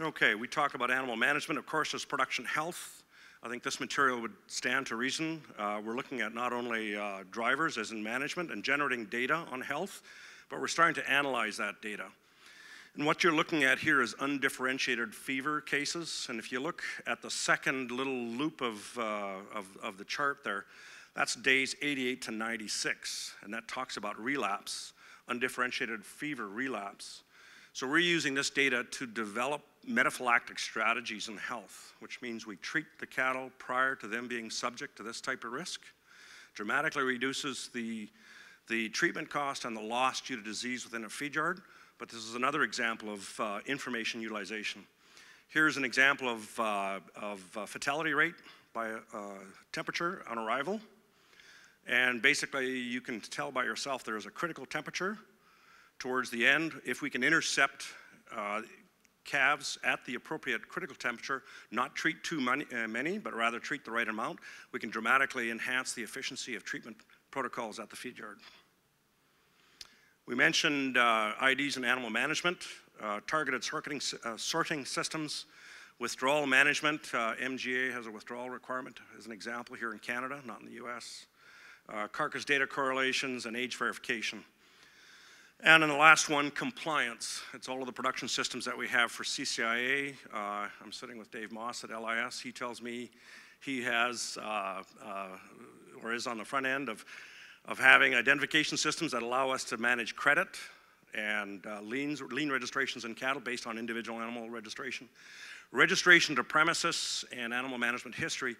Okay, we talk about animal management. Of course, there's production health. I think this material would stand to reason. We're looking at not only drivers as in management and generating data on health, but we're starting to analyze that data. And what you're looking at here is undifferentiated fever cases. And if you look at the second little loop of the chart there, that's days 88 to 96. And that talks about relapse, undifferentiated fever relapse. So we're using this data to develop metaphylactic strategies in health, which means we treat the cattle prior to them being subject to this type of risk. Dramatically reduces the treatment cost and the loss due to disease within a feed yard. But this is another example of information utilization. Here's an example of fatality rate by temperature on arrival. And basically, you can tell by yourself there is a critical temperature towards the end. If we can intercept calves at the appropriate critical temperature, not treat too many, but rather treat the right amount, we can dramatically enhance the efficiency of treatment protocols at the feed yard. We mentioned IDs in animal management, targeted sorting systems, withdrawal management. MGA has a withdrawal requirement as an example here in Canada, not in the US. Carcass data correlations and age verification. And in the last one, compliance. It's all of the production systems that we have for CCIA. I'm sitting with Dave Moss at LIS. He tells me he has, or is on the front end of having identification systems that allow us to manage credit and lien registrations in cattle based on individual animal registration. Registration to premises and animal management history.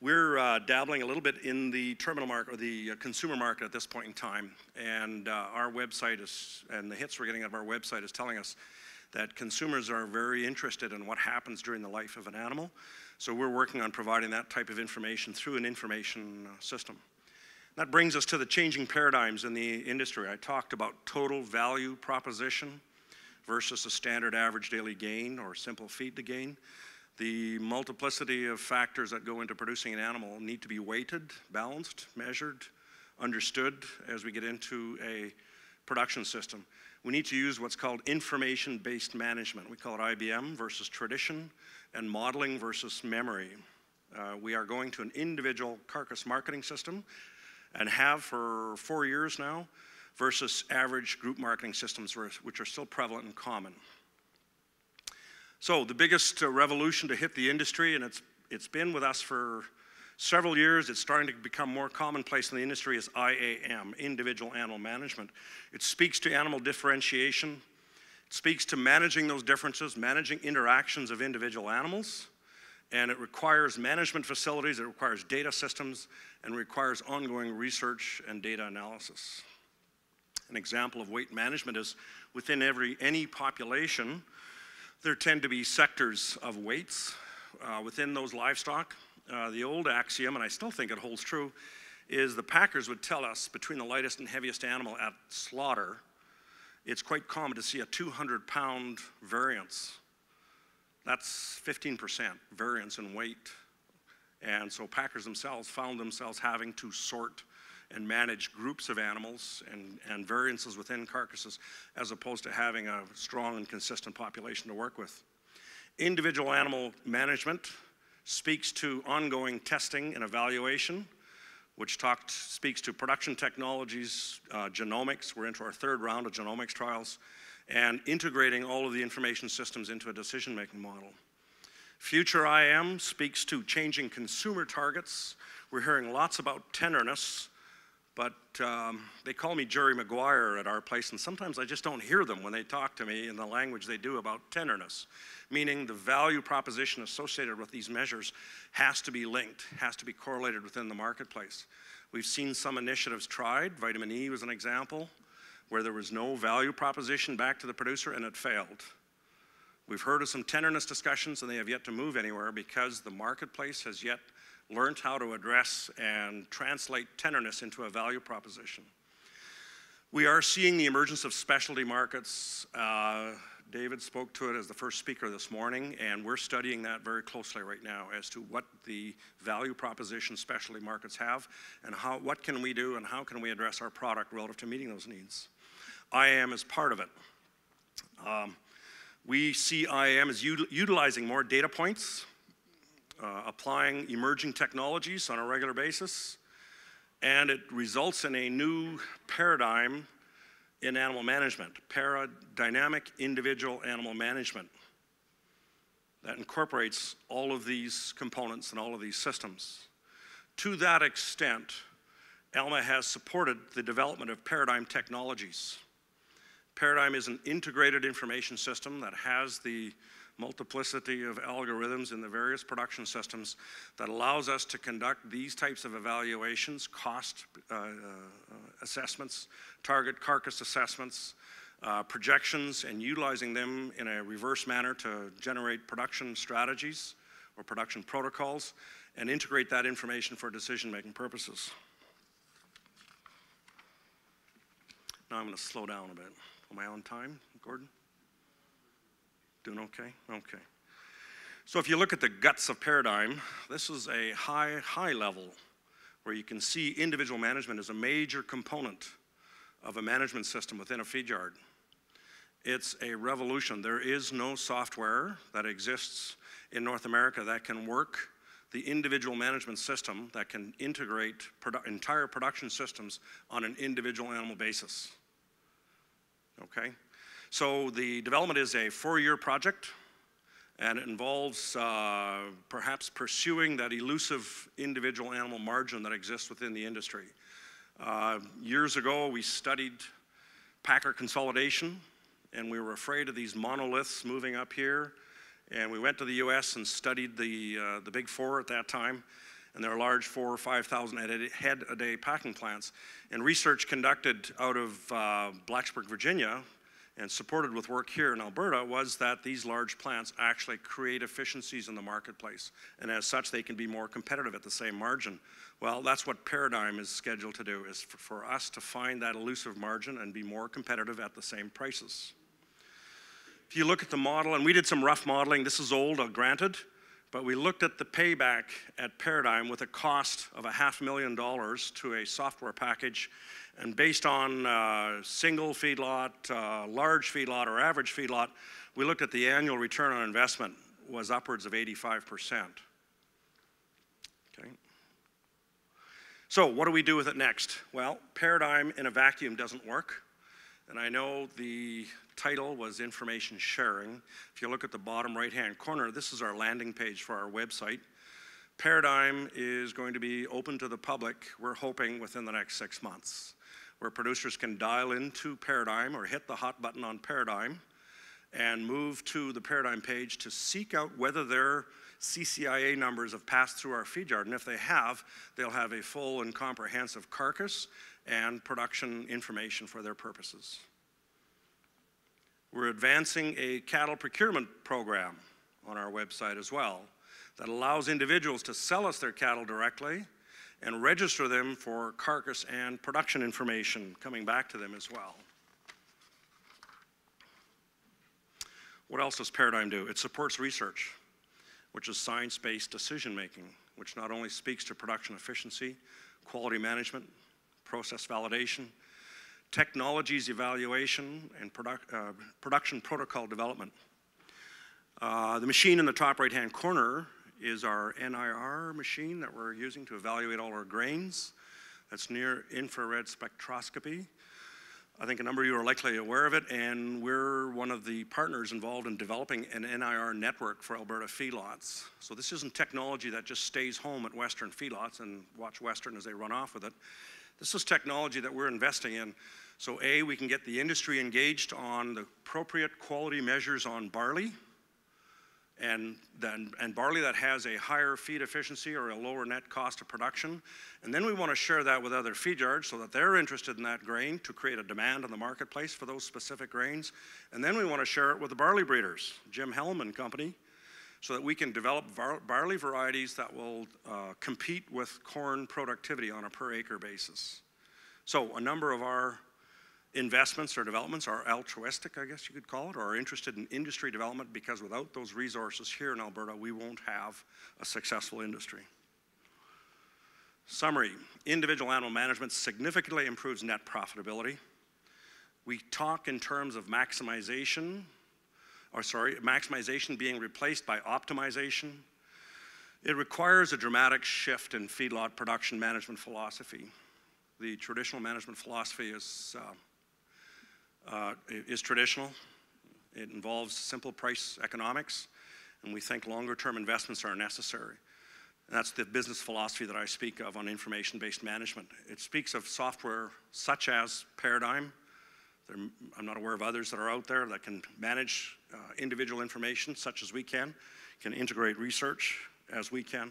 We're dabbling a little bit in the terminal market, or the consumer market at this point in time. And our website is, and the hits we're getting out of our website is telling us that consumers are very interested in what happens during the life of an animal. So we're working on providing that type of information through an information system. That brings us to the changing paradigms in the industry. I talked about total value proposition versus a standard average daily gain or simple feed to gain. The multiplicity of factors that go into producing an animal need to be weighted, balanced, measured, understood as we get into a production system. We need to use what's called information-based management. We call it IBM versus tradition, and modeling versus memory. We are going to an individual carcass marketing system and have for 4 years now versus average group marketing systems which are still prevalent and common. So the biggest revolution to hit the industry, and it's been with us for several years, it's starting to become more commonplace in the industry, is IAM, individual animal management. It speaks to animal differentiation. It speaks to managing those differences, managing interactions of individual animals, and it requires management facilities, it requires data systems, and requires ongoing research and data analysis. An example of weight management is within any population, there tend to be sectors of weights within those livestock. The old axiom, and I still think it holds true, is the packers would tell us between the lightest and heaviest animal at slaughter, it's quite common to see a 200-pound variance. That's 15% variance in weight. And so packers themselves found themselves having to sort and manage groups of animals and variances within carcasses as opposed to having a strong and consistent population to work with. Individual animal management speaks to ongoing testing and evaluation, which speaks to production technologies, genomics. We're into our third round of genomics trials, and integrating all of the information systems into a decision-making model. Future IM speaks to changing consumer targets. We're hearing lots about tenderness, but they call me Jerry Maguire at our place, and sometimes I just don't hear them when they talk to me in the language they do about tenderness, meaning the value proposition associated with these measures has to be linked, has to be correlated within the marketplace. We've seen some initiatives tried. Vitamin E was an example where there was no value proposition back to the producer and it failed. We've heard of some tenderness discussions and they have yet to move anywhere because the marketplace has yet learned how to address and translate tenderness into a value proposition. We are seeing the emergence of specialty markets. David spoke to it as the first speaker this morning, and we're studying that very closely right now as to what the value proposition specialty markets have and what can we do and how can we address our product relative to meeting those needs. IAM is part of it. We see IAM as utilizing more data points, applying emerging technologies on a regular basis, and it results in a new paradigm in animal management, dynamic individual animal management, that incorporates all of these components and all of these systems. To that extent, ALMA has supported the development of Paradigm technologies. Paradigm is an integrated information system that has the multiplicity of algorithms in the various production systems that allows us to conduct these types of evaluations, cost assessments, target carcass assessments, projections, and utilizing them in a reverse manner to generate production strategies or production protocols and integrate that information for decision-making purposes. Now I'm going to slow down a bit. Am I on time, Gordon? Doing okay? Okay. So if you look at the guts of Paradigm, this is a high level where you can see individual management as a major component of a management system within a feed yard. It's a revolution. There is no software that exists in North America that can work the individual management system that can integrate entire production systems on an individual animal basis. Okay? So the development is a 4-year project, and it involves perhaps pursuing that elusive individual animal margin that exists within the industry. Years ago, we studied packer consolidation, and we were afraid of these monoliths moving up here. And we went to the US and studied the big four at that time, and there are large 4,000 or 5,000 head a day packing plants. And research conducted out of Blacksburg, Virginia, and supported with work here in Alberta, was that these large plants actually create efficiencies in the marketplace. And as such, they can be more competitive at the same margin. Well, that's what Paradigm is scheduled to do, is for us to find that elusive margin and be more competitive at the same prices. If you look at the model, and we did some rough modeling, this is old, granted, but we looked at the payback at Paradigm with a cost of $500,000 to a software package, and based on single feedlot, large feedlot, or average feedlot, we looked at the annual return on investment was upwards of 85%. Okay. So what do we do with it next? Well, Paradigm in a vacuum doesn't work. And I know the title was information sharing. If you look at the bottom right-hand corner, this is our landing page for our website. Paradigm is going to be open to the public, we're hoping, within the next 6 months, where producers can dial into Paradigm or hit the hot button on Paradigm and move to the Paradigm page to seek out whether their CCIA numbers have passed through our feed yard. And if they have, they'll have a full and comprehensive carcass and production information for their purposes. We're advancing a cattle procurement program on our website as well that allows individuals to sell us their cattle directly and register them for carcass and production information coming back to them as well. What else does Paradigm do? It supports research, which is science-based decision-making, which not only speaks to production efficiency, quality management, process validation, technologies evaluation, and production protocol development. The machine in the top right-hand corner is our NIR machine that we're using to evaluate all our grains. That's near infrared spectroscopy. I think a number of you are likely aware of it, and we're one of the partners involved in developing an NIR network for Alberta feedlots. So this isn't technology that just stays home at Western feedlots and watch Western as they run off with it. This is technology that we're investing in. So A, we can get the industry engaged on the appropriate quality measures on barley, and barley that has a higher feed efficiency or a lower net cost of production. And then we want to share that with other feed yards so that they're interested in that grain to create a demand in the marketplace for those specific grains. And then we want to share it with the barley breeders, Jim Hellman Company, so that we can develop barley varieties that will compete with corn productivity on a per acre basis. So a number of our investments or developments are altruistic, I guess you could call it, or are interested in industry development, because without those resources here in Alberta, we won't have a successful industry. Summary: individual animal management significantly improves net profitability. We talk in terms of maximization maximization being replaced by optimization. It requires a dramatic shift in feedlot production management philosophy. The traditional management philosophy is traditional. It involves simple price economics, and we think longer-term investments are necessary. And that's the business philosophy that I speak of on information-based management. It speaks of software such as Paradigm. I'm not aware of others that are out there that can manage individual information such as we can integrate research as we can.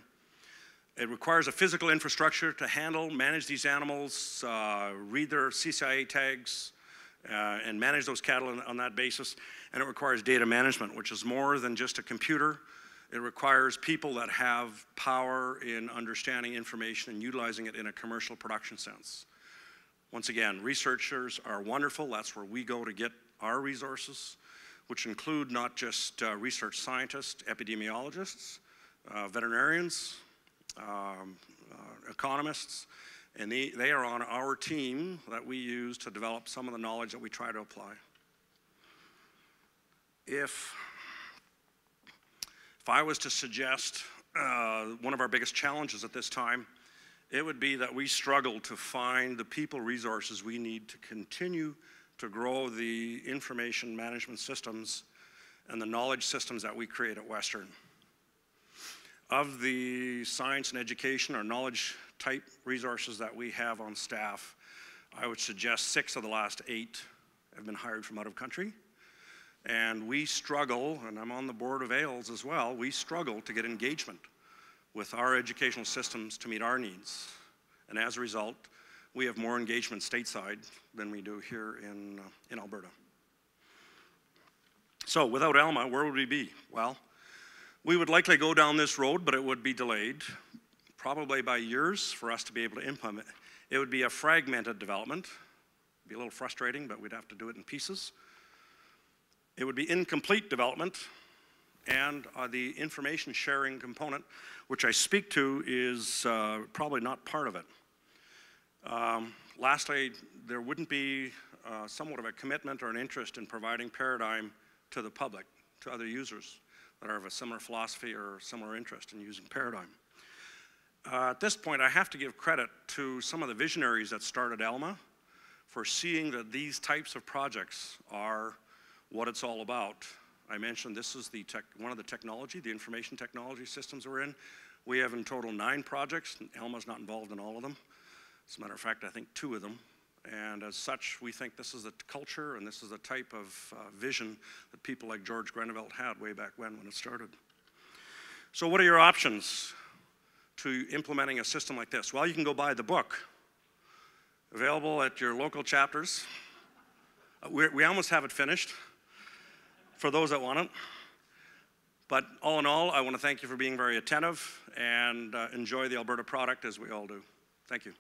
It requires a physical infrastructure to handle, manage these animals, read their CCIA tags, and manage those cattle on that basis. And it requires data management, which is more than just a computer. It requires people that have power in understanding information and utilizing it in a commercial production sense. Once again, researchers are wonderful. That's where we go to get our resources, which include not just research scientists, epidemiologists, veterinarians, economists, and they are on our team that we use to develop some of the knowledge that we try to apply. If I was to suggest one of our biggest challenges at this time, it would be that we struggle to find the people resources we need to continue to grow the information management systems and the knowledge systems that we create at Western. Of the science and education or knowledge type resources that we have on staff, I would suggest 6 of the last 8 have been hired from out of country. And we struggle, and I'm on the board of AILS as well, we struggle to get engagement with our educational systems to meet our needs. And as a result, we have more engagement stateside than we do here in Alberta. So without ALMA, where would we be? Well, we would likely go down this road, but it would be delayed, probably by years for us to be able to implement. It would be a fragmented development. It'd be a little frustrating, but we'd have to do it in pieces. It would be incomplete development, and the information sharing component, which I speak to, is probably not part of it. Lastly, there wouldn't be somewhat of a commitment or an interest in providing Paradigm to the public, to other users that are of a similar philosophy or similar interest in using Paradigm. At this point, I have to give credit to some of the visionaries that started ALMA for seeing that these types of projects are what it's all about. I mentioned this is one of the technology, the information technology systems we're in. We have in total 9 projects, and ALMA's not involved in all of them. As a matter of fact, I think 2 of them. And as such, we think this is the culture and this is the type of vision that people like George Grenevelt had way back when it started. So what are your options to implementing a system like this? Well, you can go buy the book, available at your local chapters. We almost have it finished for those that want it. But all in all, I want to thank you for being very attentive and enjoy the Alberta product as we all do. Thank you.